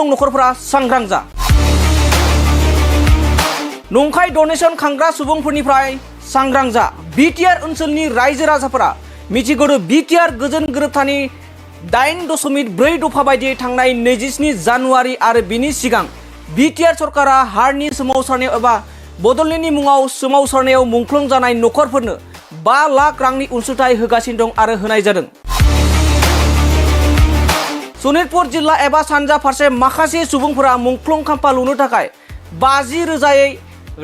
नखरफोरा सांग्रां जा। नंखाय डनेशन खांग्रा सुबुंफोरनिफ्राय सांग्रां जा। बिटिआर ओनसोलनि रायजो राजाफोरा मिथिगौ बिटिआर गोजोन गोरोबथानि 8.4 दफा बायदियै थांनाय 27 जानुवारि आरो बिनि सिगां बिटिआर सरकारा हारनि सोमावसारनायाव एबा बड'लेण्डनि मुङाव सोमावसारनायाव मुंख्लं जानाय नखरफोरनो 5 लाख रांनि अनसुंथाइ होगासिनो दं आरो होनाय जादों। सनितपुर जिल्ला एबा सानजा फारसे माखासे सुबुंफोरा मुंख्लं खाम्फा लुनो थाखाय 50,000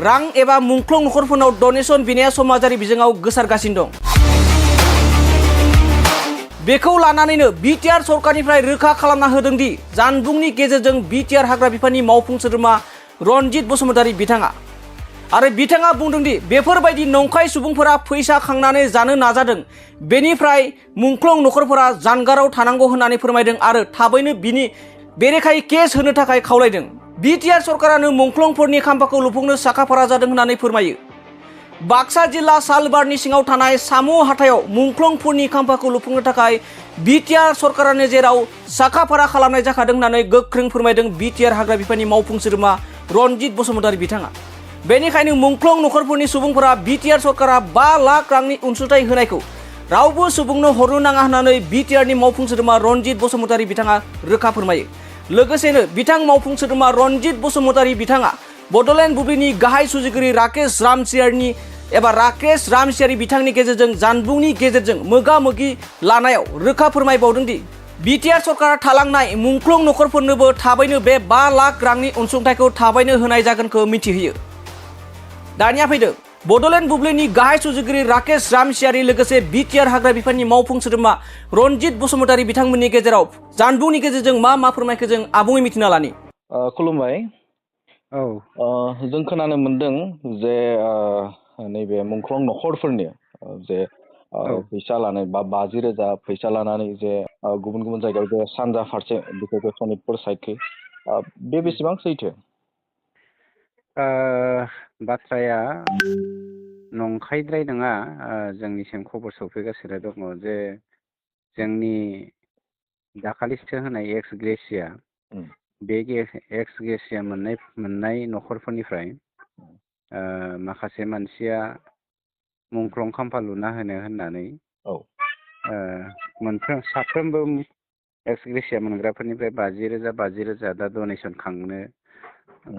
रां एबा मुंख्लं नखरफोरनाव डनेशन बिनाया समाजारि बिजोङाव गोसारगासिनो दं। बेखौ लानानैनो बिटिआर सरकारनिफ्राय रोखा खालामना होदों दि जानबुंनि गेजेरजों बिटिआर हाग्रा बिफाननि मावफुं सोद्रोमा रनजित बसुमतारी बिथाङा बुंदों दि बेफोरबायदि नंखाय सुबुंफोरा फैसा खांनानै जानो नाजादों। बेनिफ्राय मुंख्लं नखरफोरा जानगाराव थानांगौ होननानै फोरमायदों आरो थाबैनो बिनि बेरेखायै केस होनो थाखाय खावलायदों। बिटिआर सरकारानो मुंख्लंफोरनि खाम्फाखौ लुफुंनो साखाफारा जादों होननानै फोरमायो। बाक्सा जिल्ला सालबारनि सिङाव थानाय साम' हाथायाव मुंख्लंफोरनि खाम्फाखौ लुफुंनो थाखाय बिटिआर सरकारानो जेराव साखाफारा खालामनाय जाखादों होननानै गोख्रों फोरमायदों बिटिआर हाग्रा बिफाननि मावफुं सोद्रोमा रनजित बसुमतारी बिथाङा। बेनिखायनो मुंख्लं नखरफोरनि सुबुंफोरा बिटिआर सरकारा 5 लाख रांनि अनसुंथाइ होनायखौ रावबो सुबुंनो हरनो नाङा होननानै बिटिआरनि मावफुं सोद्रोमा रनजित बसुमतारी बिथाङा रोखा फोरमायो। लोगोसेनो बिथां मावफुं सोद्रोमा रनजित बसुमतारी बिथाङा बड'लेण्ड बुब्लिनि गाहाय सुजुगिरि राकेश रामसियारि बिथांनि गेजेरजों जानबुंनि गेजेरजों मोगा-मोगि लानायाव रोखा फोरमायबावदों दि बिटिआर सरकारा थालांनाय मुंख्लं नखरफोरनोबो थाबैनो बे 5 लाख रांनि अनसुंथाइखौ थाबैनो होनाय जागोनखौ मिथिहोयो। दानिया फैदों बड'लेण्ड बुब्लिनि गाहाय सुजुगिरि राकेश रामसियारि लोगोसे बिटिआर हाग्रा बिफाननि मावफुं सोद्रोमा रनजित बसुमतारी बिथांमोननि गेजेराव जानबुंनि गेजेरजों मा फोरमायखो जों आबुङै मिथिना लानि। खुलुमबाय। औ जों खोनानो मोनदों जे नैबे मुंख्लं नखरफोरनि जे फैसा लानाय बा 50,000 फैसा लानानै जे गुबुन गुबुन जायगायाव जे सानजा फारसे बिखेखै सनितपुर साइडखै बे बेसेबां सैथो? बाथ्राया नंखायद्राय नङा। जोंनिसिम खबर सफैगासिनो दङ जे जोंनि दाखालिसो होनाय एक्स ग्रेसिया बे एक्स ग्रेसिया मोननाय नखरफोरनिफ्राय माखासे मानसिया मुंख्लं खाम्फा लुना होनो होननानै साफ्रोमबो एक्स ग्रेसिया मोनग्राफोरनिफ्राय 50,000 दा डनेशन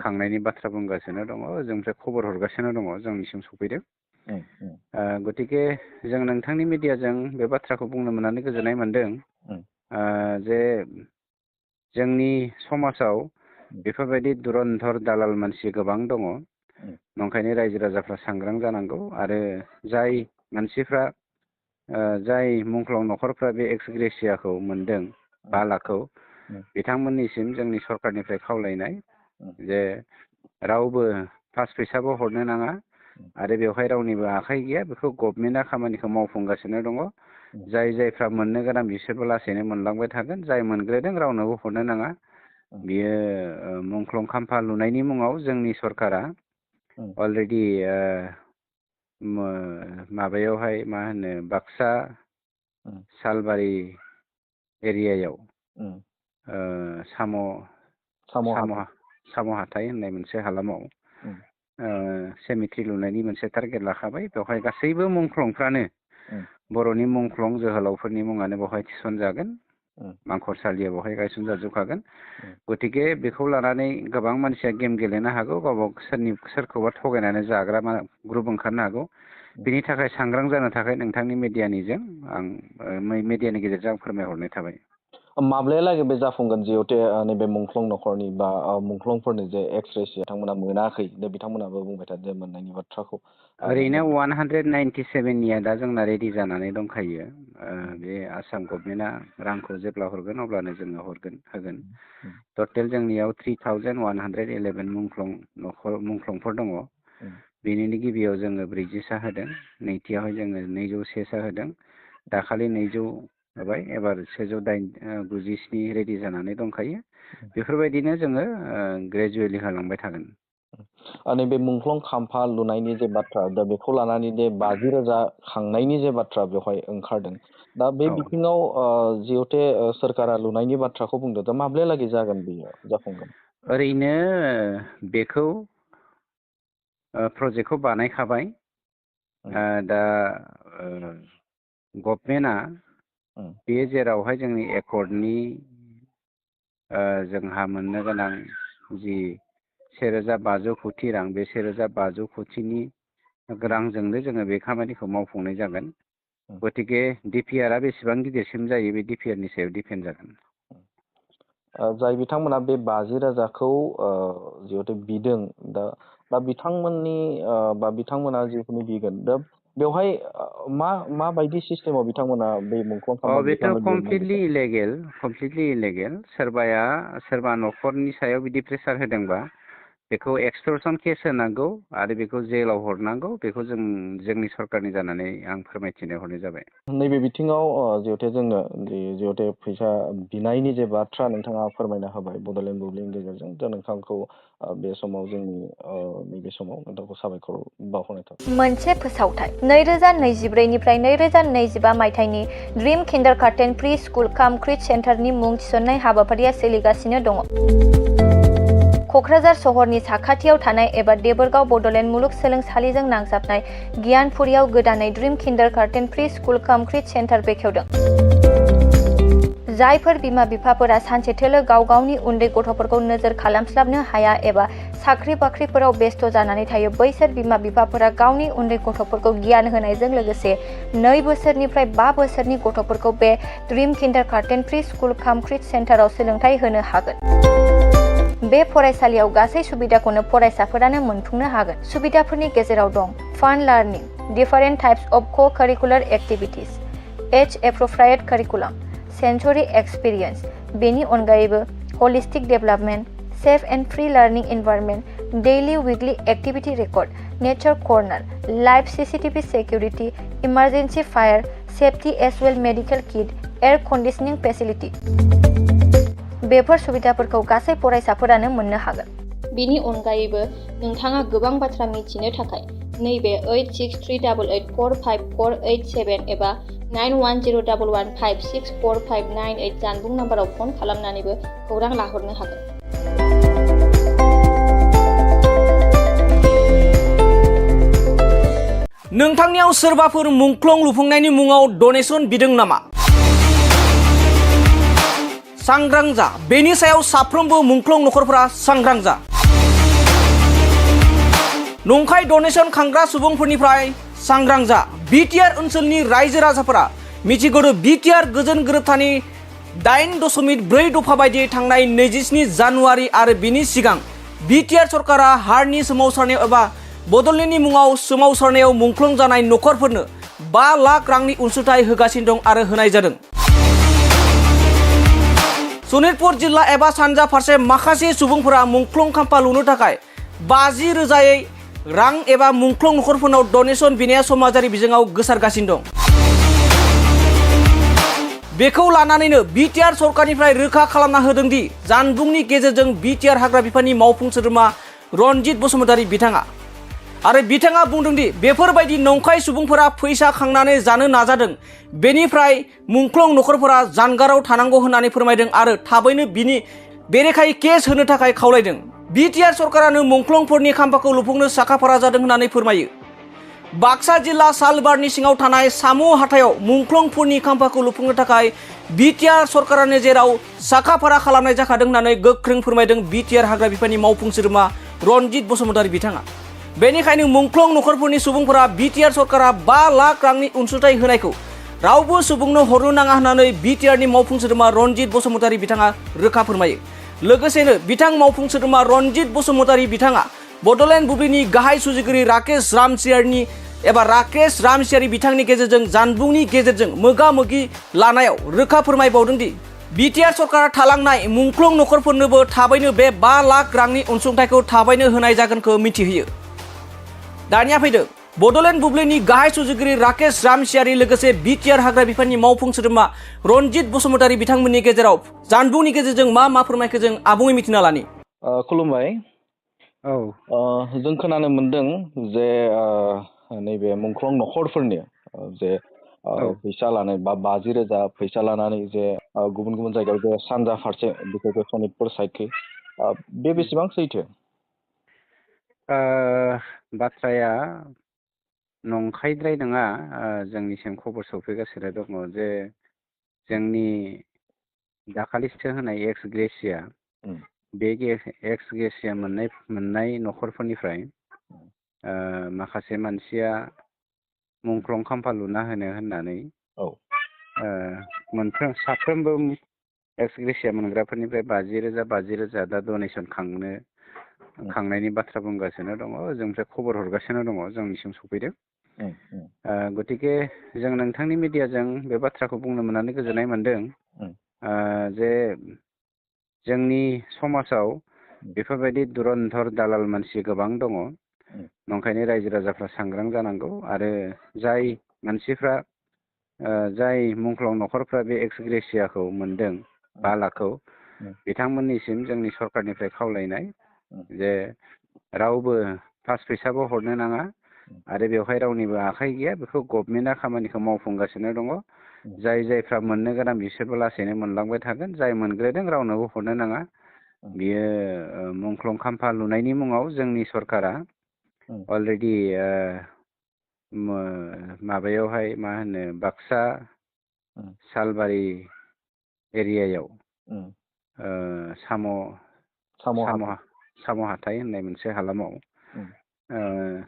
खांनायनि बाथ्रा बुंगासिनो दङ। जोंनिफ्राय खबर हरगासिनो दङ, जोंनिसिम सफैदों। गतिके जों नोंथांनि मिडियाजों बे बाथ्राखौ बुंनो मोननानै गोजोननाय मोनदों जे जोंनि समाजाव बेफोरबायदि दुरन्धर दालाल मानसि गोबां दङ। नंखायनो रायजो राजाफ्रा सांग्रां जानांगौ आरो जाय मानसिफ्रा जाय मुंख्लं नखरफ्रा बे एक्स ग्रेसियाखौ मोनदों 5 लाखखौ, बिथांमोननिसिम जोंनि सरकारनिफ्राय खावलायनाय जे रावबो पास फैसाबो हरनो नाङा आरो बेवहाय रावनिबो आखाइ गैया। बेखौ गभर्नमेन्टआ खामानिखौ मावफुंगासिनो दङ। जायफ्रा मोननो गोनां बिसोरबो लासैनो मोनलांबाय थागोन। जाय मोनग्रोदों रावनोबो हरनो नाङा। बियो मुंख्लं खाम्फा लुनायनि मुङाव जोंनि सरकारा अलरेडि माबायावहाय मा होनो बाक्सा सालबारि एरियायाव साम' हाथाइ होननाय मोनसे हालामाव सेमिट्रि लुनायनि मोनसे टारगेट लाखाबाय। बेवहाय गासैबो मुंख्लंफ्रानो बर'नि मुंख्लं जोहोलावफोरनि मुङानो बेवहाय थिसनजागोन। मांखरसालिया बेवहाय गायसनजाजोबखागोन। गतिके बेखौ लानानै गोबां मानसिया गेम गेलेनो हागौ, सोरखौबा थगायनानै जाग्रा ग्रुप ओंखारनो हागौ। बिनि थाखाय सांग्रां जानो थाखाय नोंथांनि मिडियानिजों मिडियानि गेजेरजों आं फोरमायहरनाय थाबाय। माब्लायालागै बे जाफुंगोन जिहेथु नैबे मुंख्लं नखरनि बा मुंख्लंफोरनि जे एक्स ग्रेसिया बिथांमोना मोनाखै, बिथांमोनाबो बुंबाय थादों जे मोननायनि बाथ्राखौ। ओरैनो 197निया दा जोंना रेडि जानानै दंखायो। बे आसाम गभर्नमेन्टआ रांखौ जेब्ला हरगोन अब्लानो जोङो होगोन। टटेल जोंनियाव 3,111 मुंख्लंफोर दङ। बेनिनो गिबियाव जोङो 40सा होदों, नैथियावहाय जोङो 201सा होदों, दाखालि 200 होबाय, एबार 197 रेडि जानानै दंखायो। बेफोरबायदिनो जोङो ग्रेजुवेलि होलांबाय थागोन। नैबे मुंख्लं खाम्फा लुनायनि जे बाथ्रा, दा बेखौ लानानै जे 50,000 खांनायनि जे बाथ्रा बेवहाय ओंखारदों, दा बे औ बिथिङाव जिहेथे सोरखारा लुनायनि बाथ्राखौ बुंदों दा माब्लायालागै जागोन बेयो जाफुंगोन? ओरैनो बेखौ प्रजेक्टखौ बानायखाबाय। उम, दा गभर्नमेन्टआ उम, बे जेरावहाय जोंनि एकर्डनि जोंहा मोननो गोनां जि 1,500 कोटि रां, बे 1,500 कोटिनि रांजोंनो जोङो बे खामानिखौ मावफुंनाय जागोन। उम। गतिके DPR आ बेसेबां गिदिरसिम जायो बे DPR नि सायाव दिपेन्ड जागोन। जाय बिथांमोना बे 50,000खौ जिहेथु बिदों दा बिथांमोननि बा बिथांमोना जिखुनु बिगोन दा बेवहाय माबायदि सिस्टेमाव बिथांमोना बे मुंख्लं खाम्फा बेथ' बिथांनो कमप्लिटलि बिगोन? इलेगेल। सोरबा न'खरनि सायाव बिदि प्रेसार होदोंबा बेखौ एक्सटर्सन केस होनांगौ आरो बेखौ जेलाव हरनांगौ। बेखौ जोंनि सरकारनि जानानै आं फोरमायथिनो हरनाय जाबाय। नैबे बिथिङाव जिहेथु जोंनो जिहेथु फैसा बिनायनि जे बाथ्रा नोंथाङा फोरमायना होबाय बड'लेण्ड बुब्लिनि गेजेरजों, दा नोंथांखौ बे समाव जोंनि नैबे समाव नोंथांखौ साबायखर बावहरनाय थाबाय। मोनसे फोसावथाय 2024 निफ्राय 2025 मायथाइनि ड्रिम किन्डारगार्टेन प्रि स्कुल काम क्रिट सेन्टारनि मुं थिसननाय हाबाफारिया सोलिगासिनो दङ। क'क्राझार सहरनि साखाथियाव थानाय एबा देबोरगाव बड'लेण्ड मुलुगसोलोंसालिजों नांजाबनाय गियानपुरियाव गोदानै ड्रिम किन्डारगार्टेन प्रि स्कुल काम क्रिट सेन्टार बेखेवदों। जायफोर बिमा-बिफाफोरा सानसेथोलो गाव गावनि उन्दै गथ'फोरखौ नोजोर खालामस्लाबनो हाया एबा साख्रि-बाख्रिफोराव बेस्थ' जानानै थायो, बैसोर बिमा-बिफाफोरा गावनि उन्दै गथ'फोरखौ गियान होनायजों लोगोसे 2 बोसोरनिफ्राय 5 बोसोरनि गथ'फोरखौ बे ड्रिम किन्डारगार्टेन प्रि स्कुल काम क्रिट सेन्टाराव सोलोंथाइ होनो हागोन। बे फरायसालियाव गासै सुबिदाखौनो फरायसाफोरानो मोनफुंनो हागोन। सुबिदाफोरनि गेजेराव दं fun learning, different types of co-curricular activities, as appropriate curriculum, sensory experience. बेनि अनगायैबो holistic development, safe and free learning environment, daily weekly activity record, nature corner, live CCTV security, emergency fire safety as well medical kit, air conditioning facility. बेफोर सुबिदाफोरखौ गासै फरायसाफोरानो मोननो हागोन। बेनि अनगायैबो नोंथाङा गोबां बाथ्रा मिथिनो थाखाय नैबे 8638145487 एबा 910115645898 जानबुं नाम्बाराव फन खालामनानैबो खौरां लाहरनो हागोन। नोंथांनियाव सोरबाफोर मुंख्लं लुफुंनायनि मुङाव डनेसन बिदों नामा? सांग्रां जा, बेनि सायाव साफ्रोमबो मुंख्लं नखरफोरा सांग्रां जा। नंखाय डनेसन खांग्रा सुबुंफोरनिफ्राय सांग्रां जा। बिटिआर ओनसोलनि रायजो राजाफोरा मिथिगौ बिटिआर गोजोन गोरोबथानि 8.4 दफा बायदियै थांनाय 27 जानुवारि आरो बिनि सिगां बिटिआर सरकारा हारनि सोमावसारनायाव एबा बड'लेण्डनि मुङाव सोमावसारनायाव मुंख्लं जानाय नखरफोरनो 5 लाख रांनि अनसुंथाइ होगासिनो दं आरो होनाय जादों। सनितपुर जिल्ला एबा सानजा फारसे माखासे सुबुंफोरा मुंख्लं खाम्फा लुनो थाखाय 50,000 रां एबा मुंख्लं नखरफोरनाव डनेसन बिनाया समाजारि बिजोङाव गोसारगासिनो दं। बेखौ लानानैनो बिटिआर सरकारनिफ्राय रोखा खालामना होदों दि जानबुंनि गेजेरजों बिटिआर हाग्रा बिफाननि मावफुं सोद्रोमा रनजित बसुमतारी बिथाङा बुंदों दि बेफोरबायदि नंखाय सुबुंफोरा फैसा खांनानै जानो नाजादों, बेनिफ्राय मुंख्लं नखरफोरा जानगाराव थानांगौ होननानै फोरमायदों आरो थाबैनो बिनि बेरेखायै केस होनो थाखाय खावलायदों। बिटिआर सरकारानो मुंख्लंफोरनि खाम्फाखौ लुफुंनो साखाफारा जादों होननानै फोरमायो। बाक्सा जिल्ला सालबारनि सिङाव थानाय सामु हाथायाव मुंख्लंफोरनि खाम्फाखौ लुफुंनो थाखाय बिटिआर सरकारानो जेराव साखाफारा खालामनाय जाखादों होननानै गोख्रों फोरमायदों बिटिआर हाग्रा बिफाननि मावफुं सोद्रोमा रनजित बसुमतारी बिथाङा। बेनिखायनो मुंख्लं नखरफोरनि सुबुंफोरा बिटिआर सरकारा 5 लाख रांनि अनसुंथाइ होनायखौ रावबो सुबुंनो हरनो नाङा होननानै बिटिआरनि मावफुं सोद्रोमा रनजित बसुमतारी बिथाङा रोखा फोरमायो। लोगोसेनो बिथां मावफुं सोद्रोमा रनजित बसुमतारी बिथाङा बड'लेण्ड बुब्लिनि गाहाय सुजुगिरि राकेश रामसियारि बिथांनि गेजेरजों जानबुंनि गेजेरजों मोगा-मोगि लानायाव रोखा फोरमायबावदों दि बिटिआर सरकारा थालांनाय मुंख्लं नखरफोरनोबो थाबैनो बे 5 लाख रांनि अनसुंथाइखौ थाबैनो होनाय जागोनखौ मिथिहोयो। दानिया फैदों बड'लेण्ड बुब्लिनि गाहाय सुजुगिरि राकेश रामसियारि लोगोसे बिटिआर हाग्रा बिफाननि मावफुं सोद्रोमा रनजित बसुमतारी बिथांमोननि गेजेराव जानबुंनि गेजेरजों मा फोरमायखो जों आबुङै मिथिना लानि। खुलुमबाय। औ जों खोनानो मोनदों जे नैबे मुंख्लं नखरफोरनि जे फैसा लानाय बा 50,000 फैसा लानानै जे गुबुन गुबुन जायगायाव जे सानजा फारसे बेखौ सनितपुर साइडखै बे बेसेबां सैथो? बाथ्राया नंखायद्राय नङा। जोंनिसिम खबर सफैगासिनो दङ जे जोंनि दाखालिसो होनाय एक्स ग्रेसिया बे एक्स ग्रेसिया मोननाय न'खरफोरनिफ्राय माखासे मानसिया मुंख्लं खाम्फा लुना होनो होननानै साफ्रोमबो एक्स ग्रेसिया मोनग्राफोरनिफ्राय 50,000 दा डनेसन खांनायनि बाथ्रा बुंगासिनो दङ। जोंनिफ्राय खबर हरगासिनो दङ, जोंनिसिम सफैदों। गतिके जों नोंथांनि मिडियाजों बे बाथ्राखौ बुंनो मोननानै गोजोननाय मोनदों जे जोंनि समाजाव बेफोरबायदि दुरन्धर दालाल मानसि गोबां दङ। नंखायनो रायजो राजाफ्रा सांग्रां जानांगौ आरो जाय मानसिफ्रा जाय मुंख्लं न'खरफ्रा बे एक्स ग्रेसियाखौ मोनदों 5 लाखखौ, बिथांमोननिसिम जोंनि सरकारनिफ्राय खावलायनाय जे रावबो पास फैसाबो हरनो नाङा आरो बेवहाय रावनिबो आखाइ गैया। बेखौ गभर्नमेन्टआ खामानिखौ मावफुंगासिनो दङ। जायफ्रा मोननो गोनां बिसोरबो लासैनो मोनलांबाय थागोन। जाय मोनग्रोदों रावनोबो हरनो नाङा। बियो मुंख्लं खाम्फा लुनायनि मुङाव जोंनि सरकारा अलरेडि माबायावहाय मा होनो बाक्सा सालबारि एरियायाव साम' हाथाइ होननाय मोनसे हालामाव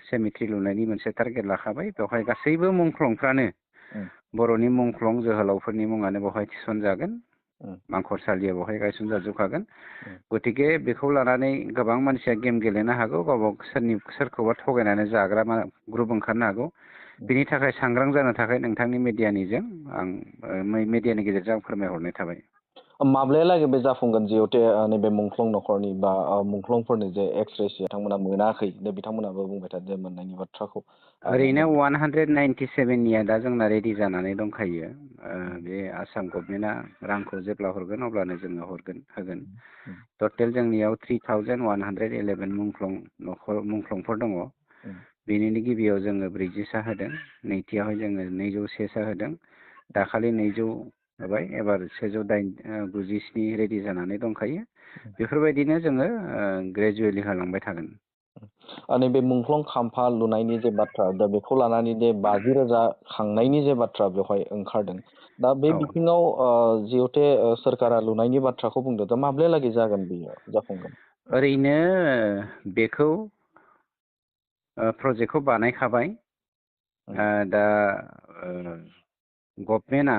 सेमिट्रि लुनायनि मोनसे टारगेट लाखाबाय। बेवहाय गासैबो मुंख्लंफ्रानो बर'नि मुंख्लं जोहोलावफोरनि मुङानो बेवहाय थिसनजागोन। मांखरसालिया बेवहाय गायसनजाजोबखागोन। गतिके बेखौ लानानै गोबां मानसिया गेम गेलेनो हागौ, सोरखौबा थगायनानै जाग्रा ग्रुप ओंखारनो हागौ। बिनि थाखाय सांग्रां जानो थाखाय नोंथांनि मिडियानिजों मिडियानि गेजेरजों आं फोरमायहरनाय थाबाय। माब्लायालागै बे जाफुंगोन जिहेथे नैबे मुंख्लं न'खरनि बा मुंख्लंफोरनि जे एक्स ग्रेसिया बिथांमोना मोनाखै, बिथांमोनाबो बुंबाय थादों जे मोननायनि बाथ्राखौ। ओरैनो 197निया दा जोंना रेडि जानानै दंखायो। बे आसाम गभर्नमेन्टआ रांखौ जेब्ला हरगोन अब्लानो जोङो होगोन। टटेल जोंनियाव 3,111 मुंख्लंफोर दङ। बेनिनो गिबियाव जोङो 40सा होदों, नैथियावहाय जोङो 201सा होदों, दाखालि 200 होबाय, एबार 197 रेडि जानानै दंखायो। बेफोरबायदिनो जोङो ग्रेजुवेलि होलांबाय थागोन। नैबे मुंख्लं खाम्फा लुनायनि जे बाथ्रा, दा बेखौ लानानै जे 50,000 खांनायनि जे बाथ्रा बेवहाय ओंखारदों, दा बे बिथिङाव जिहेथे सोरखारा लुनायनि बाथ्राखौ बुंदों, दा माब्लायालागै जागोन बेयो जाफुंगोन? ओरैनो बेखौ प्रजेक्टखौ बानायखाबाय। दा गभर्नमेन्टआ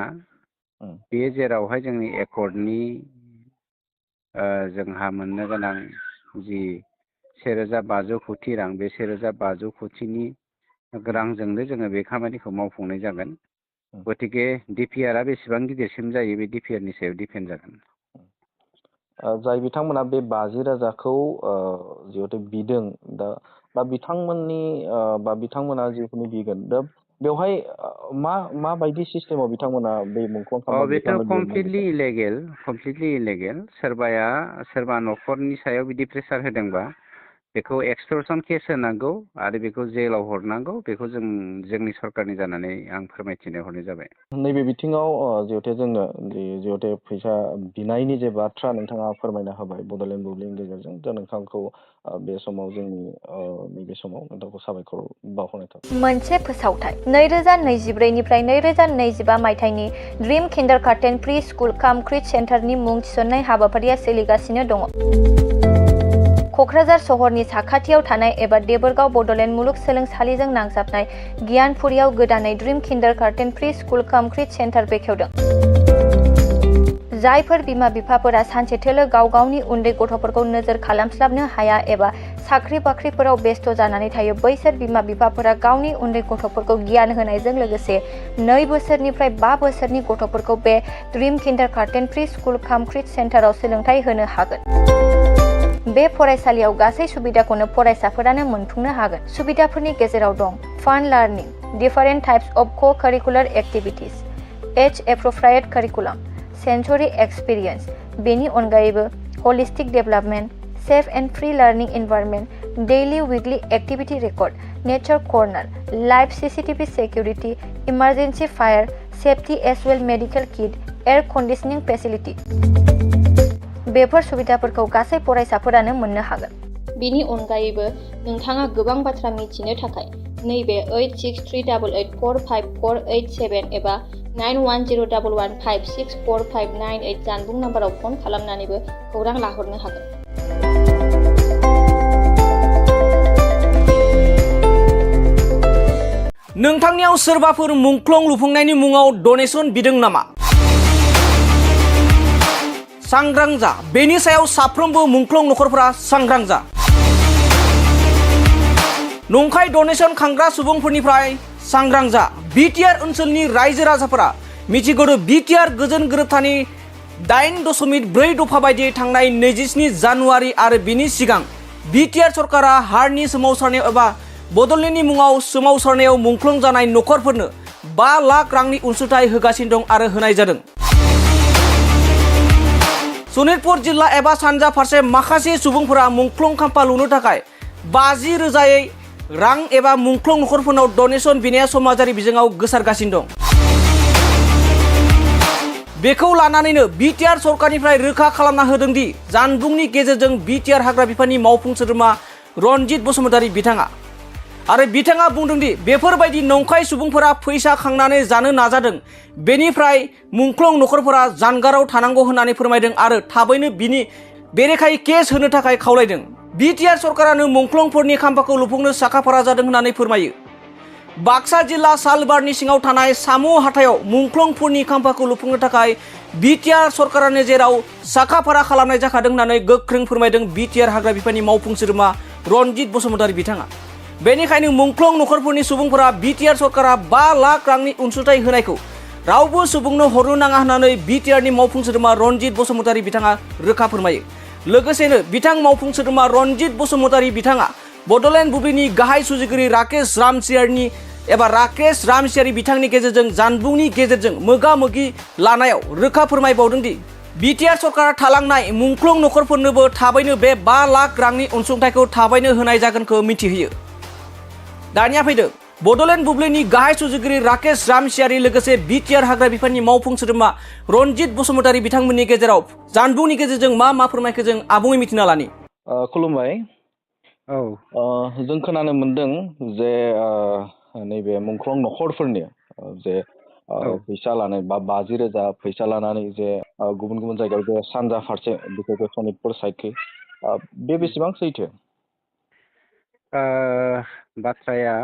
बे जेरावहाय जोंनि एकर्डनि जोंहा मोननो गोनां जि 1,500 कोटि रां, बे 1,500 कोटिनि रांजोंनो जोङो बे खामानिखौ मावफुंनाय जागोन। गतिके DPR बेसेबां गिदिरसिम जायो बे DPRनि सायाव दिपेन्ड जागोन। जाय बिथांमोना बे 50,000खौ जिहेथु बिदों, दा बिथांमोननि बा बिथांमोना जिखुनु बिगोन, दा बेवहाय माबायदि सिस्टेमाव बिथांमोना बे मुंख्लं खाम्फा बेथ' कमप्लिटलि इलेगेल। सोरबा न'खरनि सायाव बिदि प्रेसार होदोंबा बेखौ एक्सटर्सन केस होनांगौ आरो बेखौ जेलाव हरनांगौ। बेखौ जोंनि सरकारनि जानानै आं फोरमायथिनो हरनाय जाबाय। नैबे बिथिङाव जिहेथु जोंनो जिहेथु फैसा बिनायनि जे बाथ्रा नोंथाङा फोरमायना होबाय बड'लेण्ड बुब्लिनि गेजेरजों, दा नोंथांखौ बे समाव जोंनि नैबे समाव नोंथांखौ साबायखर बावहरनाय थाबाय। मोनसे फोसावथाय 2024निफ्राय 2025 मायथाइनि ड्रिम किन्डारगार्टेन प्रि स्कुल काम क्रिट सेन्टारनि मुं थिसननाय हाबाफारिया सोलिगासिनो दङ। क'क्राझार सहरनि साखाथियाव थानाय एबा देबोरगाव बड'लेण्ड मुलुगसोलोंसालिजों नांजाबनाय गियानपुरियाव गोदानै ड्रिम किन्डारगार्टेन प्रि स्कुल काम क्रिट सेन्टार बेखेवदों। जायफोर बिमा बिफाफोरा सानसे थोलो गाव गावनि उन्दै गथ'फोरखौ नोजोर खालामस्लाबनो हाया एबा साख्रि बाख्रिफोराव बेस्थ' जानानै थायो, बैसोर बिमा बिफाफोरा गावनि उन्दै गथ'फोरखौ गियान होनायजों लोगोसे 2 बोसोरनिफ्राय 5 बोसोरनि गथ'फोरखौ बे ड्रिम किन्डारगार्टेन प्रि स्कुल काम क्रिट सेन्टाराव सोलोंथाइ होनो हागोन। बे फरायसालियाव गासै सुबिदाखौनो फरायसाफोरानो मोनफुंनो हागोन। सुबिदाफोरनि गेजेराव दं fun learning, different types of co-curricular activities, as appropriate curriculum, sensory experience. बेनि अनगायैबो holistic development, safe and free learning environment, daily weekly activity record, nature corner, live CCTV security, emergency fire, safety as well medical kit, air conditioning facility. बेफोर सुबिदाफोरखौ गासै फरायसाफोरानो मोननो हागोन। बिनि अनगायैबो नोंथाङा गोबां बाथ्रा मिथिनो थाखाय नैबे 8638454887 एबा 9101156458 जानबुं नाम्बाराव फन खालामनानैबो खौरां लाहरनो हागोन। नोंथांनियाव सोरबाफोर मुंख्लं लुफुंनायनि मुङाव डनेशन बिदों नामा? सांग्रां जा, बेनि सायाव साफ्रोमबो मुंख्लं नखरफोरा सांग्रां जा। नंखाय डनेशन खांग्रा सुबुंफोरनिफ्राय सांग्रां जा। बिटिआर ओनसोलनि रायजो राजाफोरा मिथिगौ बिटिआर गोजोन गोरोबथानि 8.4 दफा बायदियै थांनाय 27 जानुवारि आरो बिनि सिगां बिटिआर सरकारा हारनि सोमावसारनायाव एबा बड'लेण्डनि मुङाव सोमावसारनायाव मुंख्लं जानाय नखरफोरनो 5 लाख रांनि अनसुंथाइ होगासिनो दं आरो होनाय जादों। सनितपुर जिल्ला एबा सानजा फारसे माखासे सुबुंफोरा मुंख्लं खाम्फा लुनो थाखाय 50,000 रां एबा मुंख्लं नखरफोरनाव डनेशन बिनाया समाजारि बिजोङाव गोसारगासिनो दं। बेखौ लानानैनो बिटिआर सरकारनिफ्राय रोखा खालामना होदों दि जानबुंनि गेजेरजों बिटिआर हाग्रा बिफाननि मावफुं सोद्रोमा रनजित बसुमतारी बिथाङा आरो बिथाङा बुंदों दि बेफोरबायदि नंखाय सुबुंफोरा फैसा खांनानै जानो नाजादों, बेनिफ्राय मुंख्लं नखरफोरा जानगाराव थानांगौ होननानै फोरमायदों आरो थाबैनो बिनि बेरेखायै केस होनो थाखाय खावलायदों। बिटिआर सरकारानो मुंख्लंफोरनि खाम्फाखौ लुफुंनो साखाफारा जादों होननानै फोरमायो। बाक्सा जिल्ला सालबारनि सिङाव थानाय सामु हाथायाव मुंख्लंफोरनि खाम्फाखौ लुफुंनो थाखाय बिटिआर सरकारानो जेराव साखाफारा खालामनाय जाखादों होननानै गोख्रों फोरमायदों बिटिआर हाग्रा बिफाननि मावफुं सोद्रोमा रनजित बसुमतारी बिथाङा। बेनिखायनो मुंख्लं नखरफोरनि सुबुंफोरा बिटिआर सरकारा 5 लाख रांनि अनसुंथाइ होनायखौ रावबो सुबुंनो हरनो नाङा होननानै बिटिआरनि मावफुं सोद्रोमा रनजित बसुमतारी बिथाङा रोखा फोरमायो। लोगोसेनो बिथां मावफुं सोद्रोमा रनजित बसुमतारी बिथाङा बड'लेण्ड बुब्लिनि गाहाय सुजुगिरि राकेश रामसियारि बिथांनि गेजेरजों जानबुंनि गेजेरजों मोगा मोगि लानायाव रोखा फोरमायबावदों दि बिटिआर सरकारा थालांनाय मुंख्लं नखरफोरनोबो थाबैनो बे 5 लाख रांनि अनसुंथाइखौ थाबैनो होनाय जागोनखौ मिथिहोयो। दानिया फैदों बड'लेण्ड बुब्लिनि गाहाय सुजुगिरि राकेश रामसियारि लोगोसे बिटिआर हाग्रा बिफाननि मावफुं सोद्रोमा रनजित बसुमतारी बिथांमोननि गेजेराव जानबुंनि गेजेरजों मा फोरमायखो जों आबुङै मिथिना लानि। खुलुमबाय। औ जों खोनानो मोनदों जे नैबे मुंख्लं नखरफोरनि जे फैसा लानाय बा 50,000 फैसा लानानै जे गुबुन गुबुन जायगायाव जे सानजा फारसे बेखौ सनितपुर साइडखै बे बेसेबां सैथो? बाथ्राया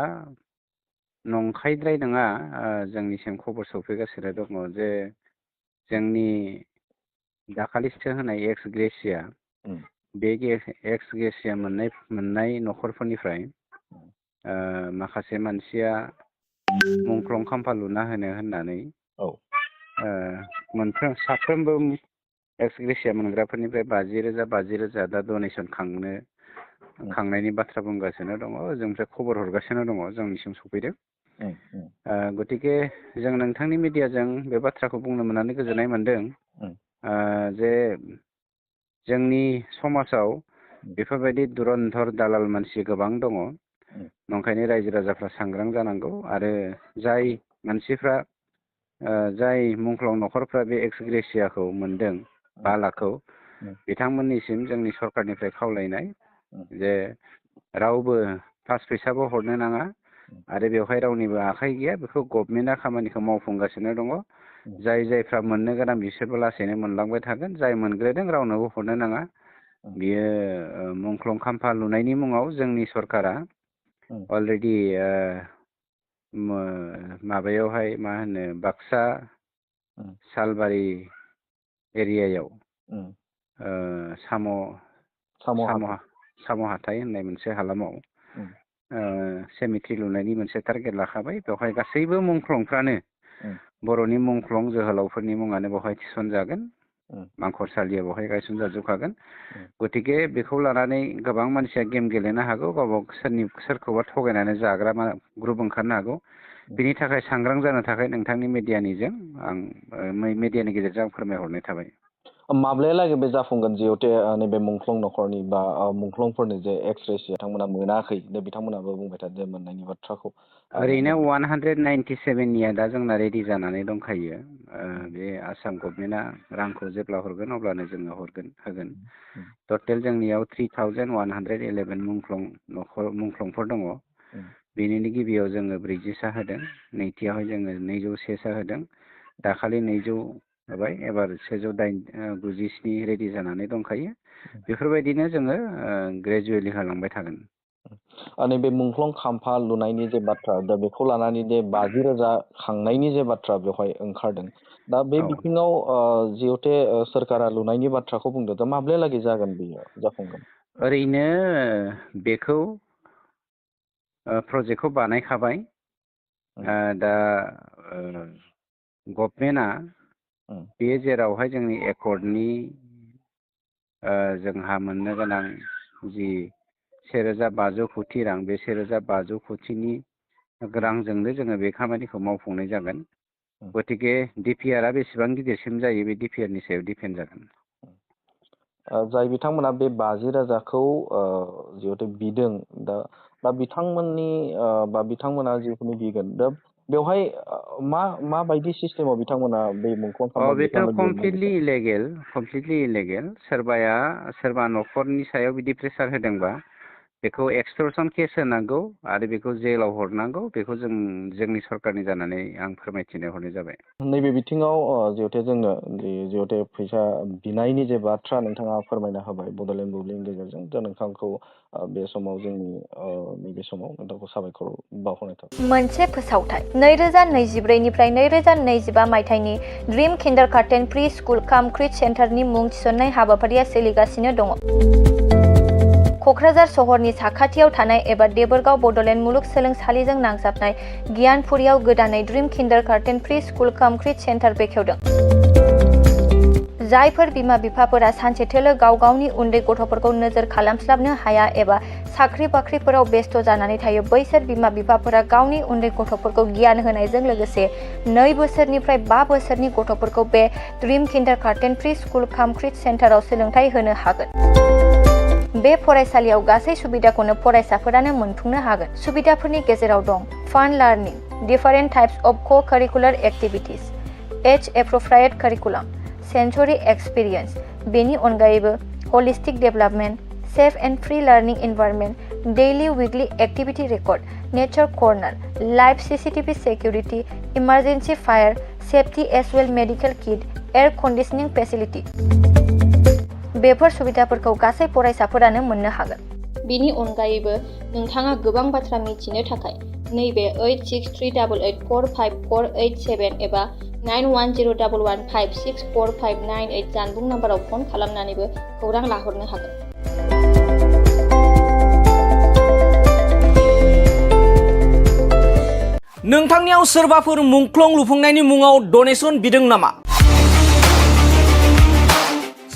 नंखायद्राय नङा। जोंनिसिम खबर सफैगासिनो दङ जे जोंनि दाखालिसो होनाय एक्स ग्रेसिया बे एक्स ग्रेसिया मोननाय नखरफोरनिफ्राय माखासे मानसिया मुंख्लं खाम्फा लुना होनो होननानै साफ्रोमबो एक्स ग्रेसिया मोनग्राफोरनिफ्राय 50,000 दा डनेशन खांनायनि बाथ्रा बुंगासिनो दङ। जोंनिफ्राय खबर हरगासिनो दङ, जोंनिसिम सफैदों। गतिके जों नोंथांनि मिडियाजों बे बाथ्राखौ बुंनो मोननानै गोजोननाय मोनदों जे जोंनि समाजाव बेफोरबायदि दुरन्धर दालाल मानसि गोबां दङ। नंखायनो रायजो राजाफ्रा सांग्रां जानांगौ आरो जाय मानसिफ्रा जाय मुंख्लं नखरफ्रा बे एक्स ग्रेसियाखौ मोनदों 5 लाखखौ, बिथांमोननिसिम जोंनि सरकारनिफ्राय खावलायनाय जे रावबो पास फैसाबो हरनो नाङा आरो बेवहाय रावनिबो आखाइ गैया। बेखौ गभर्नमेन्टआ खामानिखौ मावफुंगासिनो दङ। जायफ्रा मोननो गोनां बिसोरबो लासैनो मोनलांबाय थागोन। जाय मोनग्रोदों रावनोबो हरनो नाङा। बियो मुंख्लं खाम्फा लुनायनि मुङाव जोंनि सरकारा अलरेडि माबायावहाय मा होनो बाक्सा सालबारि एरियायाव साम' हाथाइ होननाय मोनसे हालामाव सेमिट्रि लुनायनि मोनसे टारगेट लाखाबाय। बेवहाय गासैबो मुंख्लंफ्रानो बर'नि मुंख्लं जोहोलावफोरनि मुङानो बेवहाय थिसनजागोन। मांखरसालिया बेवहाय गायसनजाजोबखागोन। गतिके बेखौ लानानै गोबां मानसिया गेम गेलेनो हागौ, सोरखौबा थगायनानै जाग्रा ग्रुप ओंखारनो हागौ। बिनि थाखाय सांग्रां जानो थाखाय नोंथांनि मिडियानि गेजेरजों आं फोरमायहरनाय थाबाय। माब्लायालागै बे जाफुंगोन जिहेतु नैबे मुंख्लं नखरनि बा मुंख्लंफोरनि जे एक्स रेसियो बिथांमोना मोनाखै दा बिथांमोनाबो बुंबाय थादों मोननायनि बाथ्राखौ ओरैनो 197निया दा जोंना रेडि जानानै दंखायो। बे आसाम गभर्नमेन्टआ रांखौ जेब्ला हरगोन अब्लानो जोङो होगोन। टटेल जोंनियाव 3111 मुंख्लंफोर दङ। बेनिनो गिबियाव जोङो 40सा होदों, नैथियावहाय जोङो 206सा होदों, दाखालि 200 होबाय, एबार 197 रेडि जानानै दंखायो। बेफोरबायदिनो जोङो ग्रेजुवेलि होलांबाय थागोन। नैबे मुंख्लं खाम्फा लुनायनि जे बाथ्रा दा बेखौ लानानै जे 50,000 खांनायनि जे बाथ्रा बेवहाय ओंखारदों दा बे बिथिङाव जिहेतु सोरखारा लुनायनि बाथ्राखौ बुंदों दा माब्लायालागै जागोन बेयो जाफुंगोन? ओरैनो बेखौ प्रजेक्टखौ बानायखाबाय। दा गभर्नमेन्टआ बे जेरावहाय जोंनि एकर्डनि जोंहा मोननो गोनां जि 1,500 कोटि रां, बे 1,500 कोटिनि रांजोंनो जोङो बे खामानिखौ मावफुंनाय जागोन। गतिके DPR बेसेबां गिदिरसिम जायो बे DPRनि सायाव दिपेन्ड जागोन। जाय बिथांमोना बे 50,000खौ जिहेतु बिदों दा बिथांमोननि बा बिथांमोना जिखुनु बिगोन दा बेवहाय माबायदि सिस्टेमाव बिथांमोना बे मुंख्लं खाम्फा बेथ' कमप्लिटलि इलेगेल। सोरबा न'खरनि सायाव बिदि प्रेसार होदोंबा बेखौ एक्सटर्सन केस होनांगौ आरो बेखौ जेलाव हरनांगौ। बेखौ जोंनि सरकारनि जानानै आं फोरमायथिनो हरनाय जाबाय। नैबे बिथिङाव जिहेतु जोंनो जिहेतु फैसा बिनायनि जे बाथ्रा नोंथाङा फोरमायना होबाय बड'लेण्ड बुब्लिनि गेजेरजों दा नोंथांखौ बे समाव जोंनि नैबे समाव नोंथांखौ साबायखर बावहरनाय थाबाय। मोनसे फोसावथाय 2024निफ्राय 2025 मायथाइनि ड्रिम किन्डारगार्टेन प्रि स्कुल काम क्रिट सेन्टारनि मुं थिसननाय हाबाफारिया सोलिगासिनो दङ। क'क्राझार सहरनि साखाथियाव थानाय एबा देबोरगाव बड'लेण्ड मुलुगसोलोंसालिजों नांजाबनाय गियानपुरियाव गोदानै ड्रिम किन्डारगार्टेन प्रि स्कुल काम क्रिट सेन्टार बेखेवदों। जायफोर बिमा बिफाफोरा सानसे थोलो गाव गावनि उन्दै गथ'फोरखौ नोजोर खालामस्लाबनो हाया एबा साख्रि बाख्रिफोराव बेस्थ' जानानै थायो बैसोर बिमा बिफाफोरा गावनि उन्दै गथ'फोरखौ गियान होनायजों लोगोसे 2 बोसोरनिफ्राय 5 बोसोरनि गथ'फोरखौ बे ड्रिम किन्डारगार्टेन प्रि स्कुल काम क्रिट सेन्टाराव सोलोंथाइ होनो हागोन। बे फरायसालियाव गासै सुबिदाखौनो फरायसाफोरानो मोनफुंनो हागोन। सुबिदाफोरनि गेजेराव दं fun learning, different types of co-curricular activities, as appropriate curriculum, sensory experience. बेनि अनगायैबो holistic development, safe and free learning environment, daily weekly activity record, nature corner, live CCTV security, emergency fire safety as well medical kit, air conditioning facility. बेफोर सुबिदाफोरखौ गासै फरायसाफोरानो मोननो हागोन। बेनि अनगायैबो नोंथाङा गोबां बाथ्रा मिथिनो थाखाय नैबे 8638454887 एबा 9101156459 जानबुं नाम्बाराव फन खालामनानैबो खौरां लाहरनो हागोन। नोंथांनियाव सोरबाफोर मुंख्लं लुफुंनायनि मुङाव डनेसन बिदों नामा?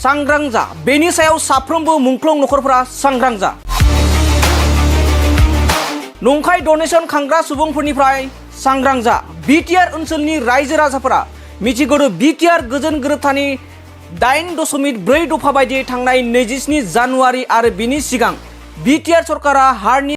सांग्रां जा, बेनि सायाव साफ्रोमबो मुंख्लं नखरफोरा सांग्रां जा। नंखाय डनेसन खांग्रा सुबुंफोरनिफ्राय सांग्रां जा। BTR ओनसोलनि रायजो राजाफोरा मिथिगौ BTR गोजोन गोरोबथानि 8.4 दफा बायदियै थांनाय 27 जानुवारि आरो बिनि सिगां BTR सरकारा हारनि